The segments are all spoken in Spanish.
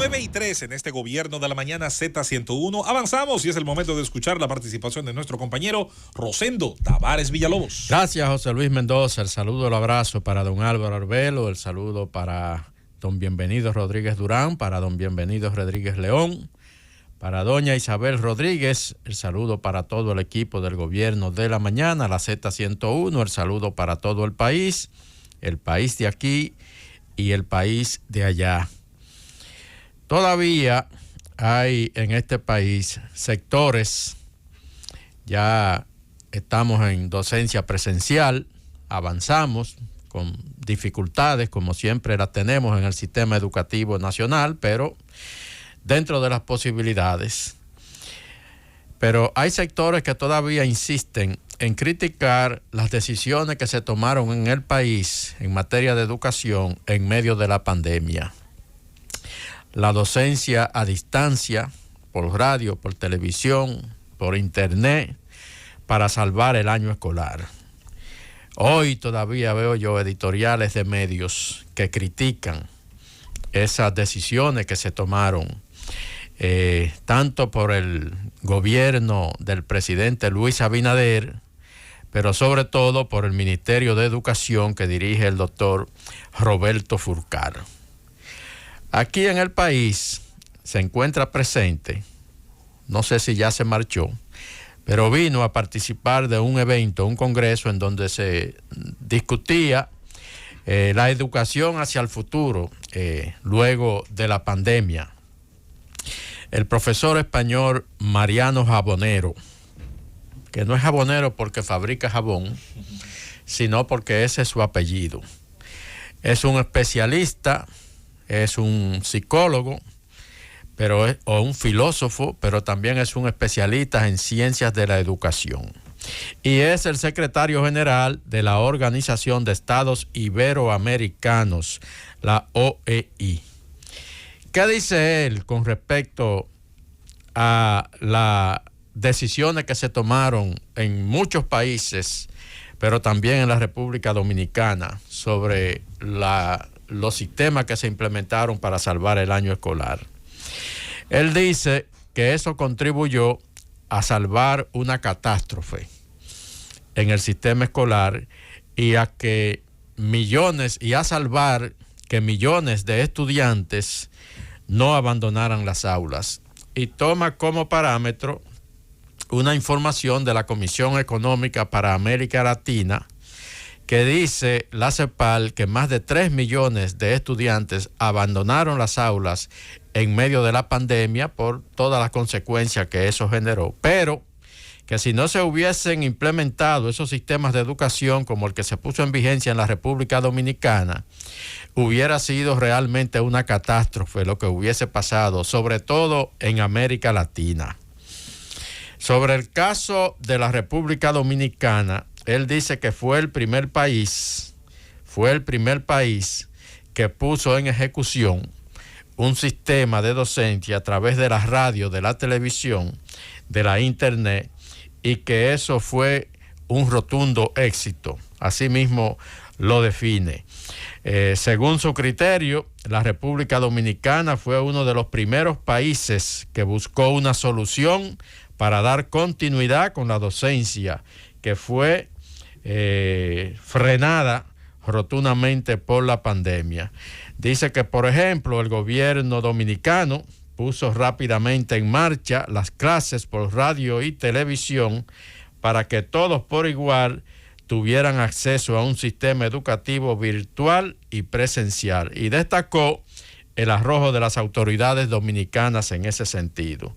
9:03 en este gobierno de la mañana Z101. Avanzamos y es el momento de escuchar la participación de nuestro compañero Rosendo Tavares Villalobos. Gracias, José Luis Mendoza. El saludo, el abrazo para don Álvaro Arbelo, el saludo para don Bienvenido Rodríguez Durán, para don Bienvenido Rodríguez León, para doña Isabel Rodríguez, el saludo para todo el equipo del gobierno de la mañana, la Z101, el saludo para todo el país de aquí y el país de allá. Todavía hay en este país sectores, ya estamos en docencia presencial, avanzamos con dificultades como siempre las tenemos en el sistema educativo nacional, pero dentro de las posibilidades. Pero hay sectores que todavía insisten en criticar las decisiones que se tomaron en el país en materia de educación en medio de la pandemia. La docencia a distancia, por radio, por televisión, por internet, para salvar el año escolar. Hoy todavía veo yo editoriales de medios que critican esas decisiones que se tomaron, tanto por el gobierno del presidente Luis Abinader, pero sobre todo por el Ministerio de Educación que dirige el doctor Roberto Furcar. Aquí en el país se encuentra presente, no sé si ya se marchó, pero vino a participar de un evento, un congreso en donde se discutía la educación hacia el futuro, luego de la pandemia. El profesor español Mariano Jabonero, que no es jabonero porque fabrica jabón, sino porque ese es su apellido. Es un especialista, es un psicólogo, o un filósofo, pero también es un especialista en ciencias de la educación. Y es el secretario general de la Organización de Estados Iberoamericanos, la OEI. ¿Qué dice él con respecto a las decisiones que se tomaron en muchos países, pero también en la República Dominicana, sobre los sistemas que se implementaron para salvar el año escolar? Él dice que eso contribuyó a salvar una catástrofe en el sistema escolar y a salvar que millones de estudiantes no abandonaran las aulas. Y toma como parámetro una información de la Comisión Económica para América Latina que dice la CEPAL que más de 3 millones de estudiantes abandonaron las aulas en medio de la pandemia por todas las consecuencias que eso generó, pero que si no se hubiesen implementado esos sistemas de educación como el que se puso en vigencia en la República Dominicana, hubiera sido realmente una catástrofe lo que hubiese pasado, sobre todo en América Latina. Sobre el caso de la República Dominicana, él dice que fue el primer país que puso en ejecución un sistema de docencia a través de la radio, de la televisión, de la internet, y que eso fue un rotundo éxito. Así mismo lo define. Según su criterio, la República Dominicana fue uno de los primeros países que buscó una solución para dar continuidad con la docencia, que fue frenada rotundamente por la pandemia. Dice que, por ejemplo, el gobierno dominicano puso rápidamente en marcha las clases por radio y televisión para que todos por igual tuvieran acceso a un sistema educativo virtual y presencial, y destacó el arrojo de las autoridades dominicanas en ese sentido.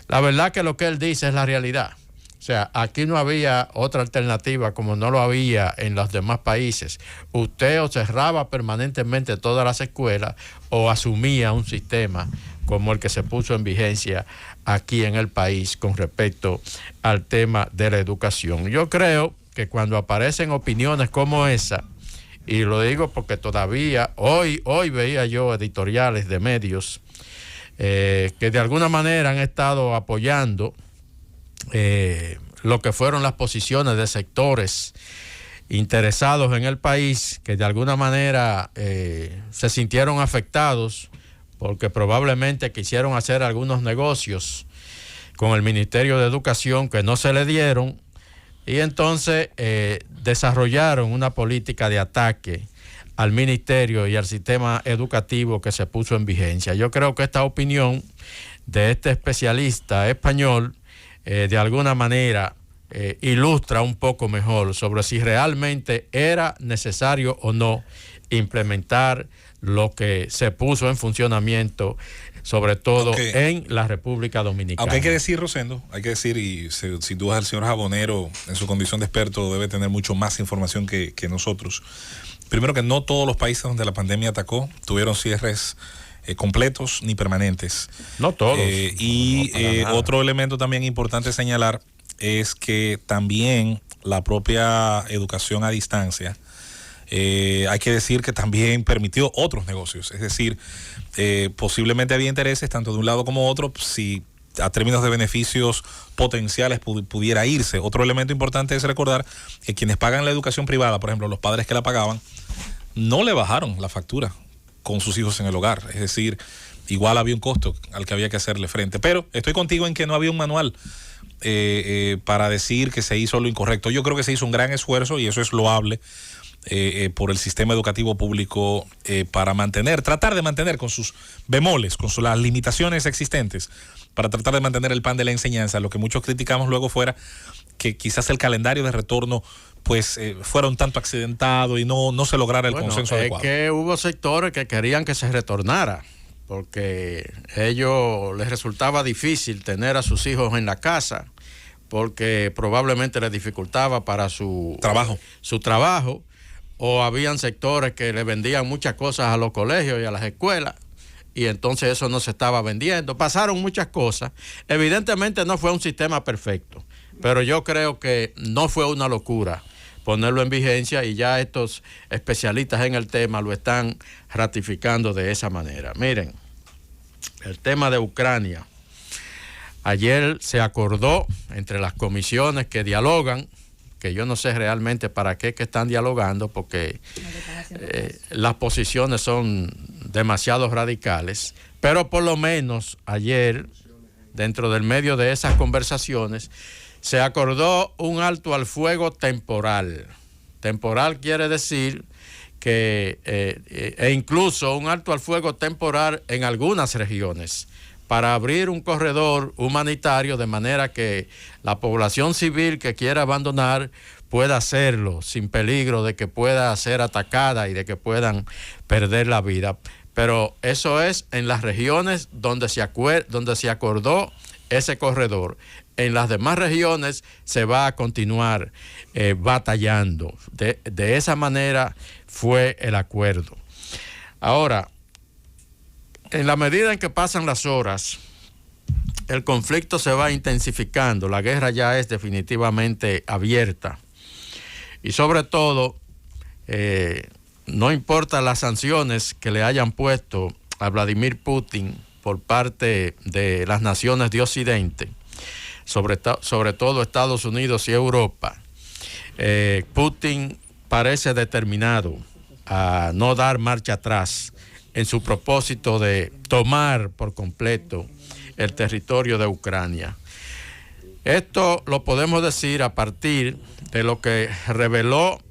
La verdad que lo que él dice es la realidad. O sea, aquí no había otra alternativa como no lo había en los demás países. Usted o cerraba permanentemente todas las escuelas o asumía un sistema como el que se puso en vigencia aquí en el país con respecto al tema de la educación. Yo creo que cuando aparecen opiniones como esa, y lo digo porque todavía hoy veía yo editoriales de medios que de alguna manera han estado apoyando lo que fueron las posiciones de sectores interesados en el país, que de alguna manera se sintieron afectados porque probablemente quisieron hacer algunos negocios con el Ministerio de Educación que no se le dieron, y entonces desarrollaron una política de ataque al ministerio y al sistema educativo que se puso en vigencia. Yo creo que esta opinión de este especialista español de alguna manera ilustra un poco mejor sobre si realmente era necesario o no implementar lo que se puso en funcionamiento, sobre todo en la República Dominicana. Aunque hay que decir, Rosendo, hay que decir, y sin duda el señor Jabonero, en su condición de experto, debe tener mucho más información que nosotros. Primero, que no todos los países donde la pandemia atacó tuvieron cierres completos ni permanentes. No todos. Otro elemento también importante señalar es que también la propia educación a distancia, hay que decir que también permitió otros negocios. Es decir, posiblemente había intereses tanto de un lado como otro, si a términos de beneficios potenciales pudiera irse. Otro elemento importante es recordar que quienes pagan la educación privada, por ejemplo, los padres que la pagaban, no le bajaron la factura con sus hijos en el hogar. Es decir, igual había un costo al que había que hacerle frente. Pero estoy contigo en que no había un manual para decir que se hizo lo incorrecto. Yo creo que se hizo un gran esfuerzo, y eso es loable, por el sistema educativo público, para tratar de mantener con sus bemoles, con las limitaciones existentes, para tratar de mantener el pan de la enseñanza. Lo que muchos criticamos luego fuera que quizás el calendario de retorno pues fuera un tanto accidentado y no se lograra el consenso adecuado. Es que hubo sectores que querían que se retornara, porque a ellos les resultaba difícil tener a sus hijos en la casa, porque probablemente les dificultaba para su trabajo, o habían sectores que le vendían muchas cosas a los colegios y a las escuelas, y entonces eso no se estaba vendiendo. Pasaron muchas cosas. Evidentemente no fue un sistema perfecto, pero yo creo que no fue una locura ponerlo en vigencia, y ya estos especialistas en el tema lo están ratificando de esa manera. Miren, el tema de Ucrania. Ayer se acordó entre las comisiones que dialogan, que yo no sé realmente para qué que están dialogando, porque las posiciones son demasiado radicales, pero por lo menos ayer, dentro del medio de esas conversaciones, se acordó un alto al fuego temporal. Temporal quiere decir que, e incluso un alto al fuego temporal en algunas regiones, para abrir un corredor humanitario de manera que la población civil que quiera abandonar pueda hacerlo sin peligro de que pueda ser atacada y de que puedan perder la vida. Pero eso es en las regiones donde se acordó ese corredor. En las demás regiones se va a continuar batallando. De esa manera fue el acuerdo. Ahora, en la medida en que pasan las horas, el conflicto se va intensificando, la guerra ya es definitivamente abierta. Y sobre todo, no importa las sanciones que le hayan puesto a Vladimir Putin por parte de las naciones de Occidente, sobre todo Estados Unidos y Europa, Putin parece determinado a no dar marcha atrás en su propósito de tomar por completo el territorio de Ucrania. Esto lo podemos decir a partir de lo que reveló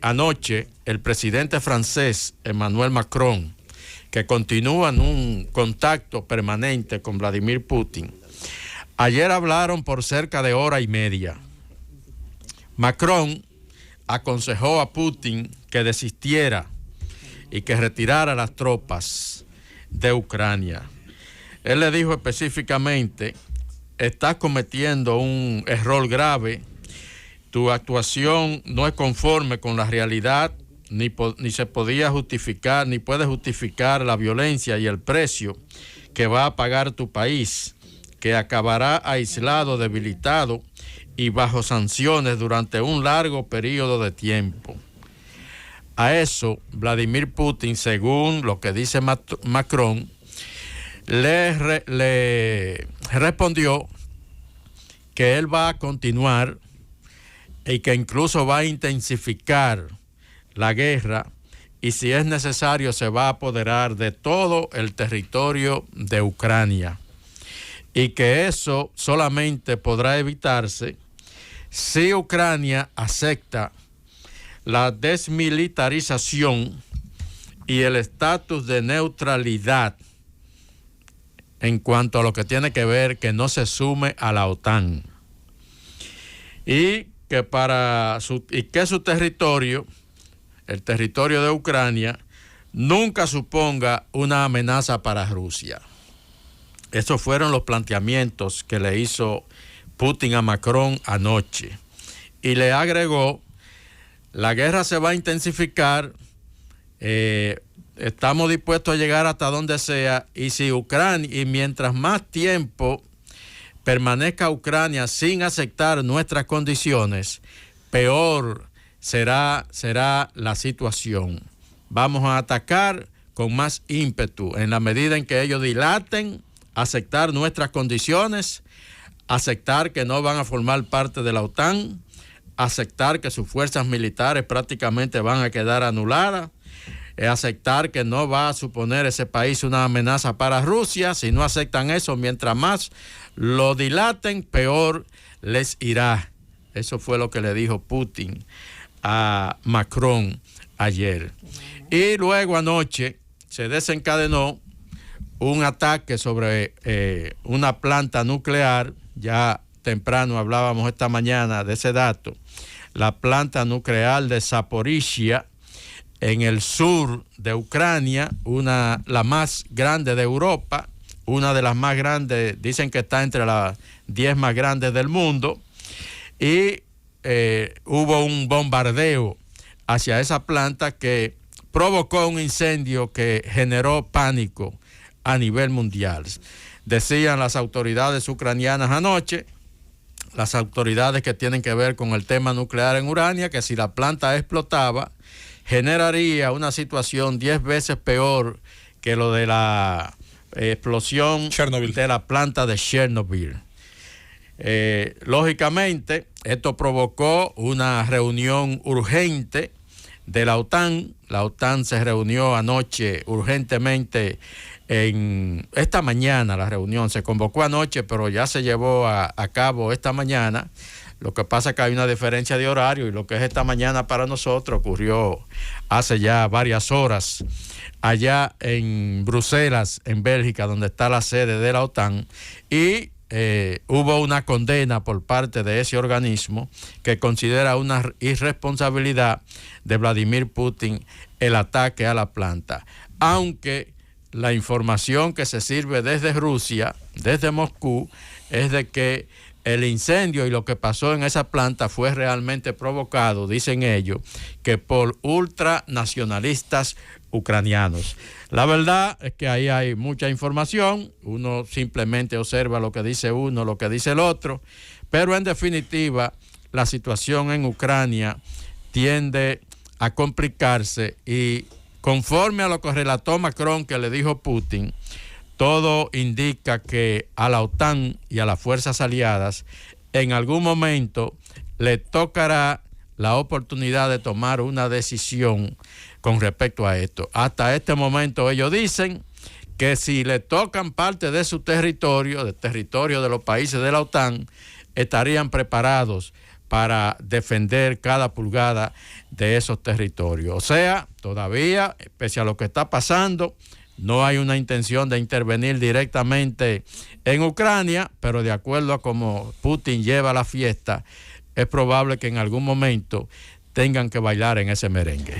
anoche el presidente francés Emmanuel Macron, que continúa en un contacto permanente con Vladimir Putin. Ayer hablaron por cerca de hora y media. Macron aconsejó a Putin que desistiera y que retirara las tropas de Ucrania. Él le dijo específicamente: estás cometiendo un error grave, tu actuación no es conforme con la realidad, ni se podía justificar, ni puede justificar la violencia y el precio que va a pagar tu país, que acabará aislado, debilitado y bajo sanciones durante un largo periodo de tiempo. A eso, Vladimir Putin, según lo que dice Macron, le respondió que él va a continuar y que incluso va a intensificar la guerra y si es necesario se va a apoderar de todo el territorio de Ucrania, y que eso solamente podrá evitarse si Ucrania acepta la desmilitarización y el estatus de neutralidad en cuanto a lo que tiene que ver que no se sume a la OTAN, y que su territorio, el territorio de Ucrania, nunca suponga una amenaza para Rusia. Esos fueron los planteamientos que le hizo Putin a Macron anoche. Y le agregó: la guerra se va a intensificar, estamos dispuestos a llegar hasta donde sea, y si Ucrania, y mientras más tiempo permanezca Ucrania sin aceptar nuestras condiciones, peor será la situación. Vamos a atacar con más ímpetu en la medida en que ellos dilaten aceptar nuestras condiciones, aceptar que no van a formar parte de la OTAN, aceptar que sus fuerzas militares prácticamente van a quedar anuladas, aceptar que no va a suponer ese país una amenaza para Rusia. Si no aceptan eso, mientras más lo dilaten, peor les irá. Eso fue lo que le dijo Putin a Macron ayer. Y luego anoche se desencadenó un ataque sobre una planta nuclear. Ya temprano hablábamos esta mañana de ese dato. La planta nuclear de Zaporizhia, en el sur de Ucrania, la más grande de Europa, una de las más grandes, dicen que está entre las 10 más grandes del mundo, y hubo un bombardeo hacia esa planta que provocó un incendio que generó pánico a nivel mundial. Decían las autoridades ucranianas anoche, las autoridades que tienen que ver con el tema nuclear en Ucrania, que si la planta explotaba, generaría una situación 10 veces peor que lo de la explosión de la planta de Chernobyl. Lógicamente, esto provocó una reunión urgente de la OTAN. La OTAN se reunió anoche urgentemente. Esta mañana la reunión se convocó anoche, pero ya se llevó a cabo esta mañana. Lo que pasa es que hay una diferencia de horario, y lo que es esta mañana para nosotros ocurrió hace ya varias horas allá en Bruselas, en Bélgica, donde está la sede de la OTAN, y hubo una condena por parte de ese organismo que considera una irresponsabilidad de Vladimir Putin el ataque a la planta, aunque la información que se sirve desde Rusia, desde Moscú, es de que el incendio y lo que pasó en esa planta fue realmente provocado, dicen ellos, que por ultranacionalistas ucranianos. La verdad es que ahí hay mucha información, uno simplemente observa lo que dice uno, lo que dice el otro, pero en definitiva la situación en Ucrania tiende a complicarse, y conforme a lo que relató Macron, que le dijo Putin, todo indica que a la OTAN y a las fuerzas aliadas en algún momento le tocará la oportunidad de tomar una decisión con respecto a esto. Hasta este momento ellos dicen que si le tocan parte de su territorio, del territorio de los países de la OTAN, estarían preparados para defender cada pulgada de esos territorios. O sea, todavía, pese a lo que está pasando, no hay una intención de intervenir directamente en Ucrania, pero de acuerdo a cómo Putin lleva la fiesta, es probable que en algún momento tengan que bailar en ese merengue.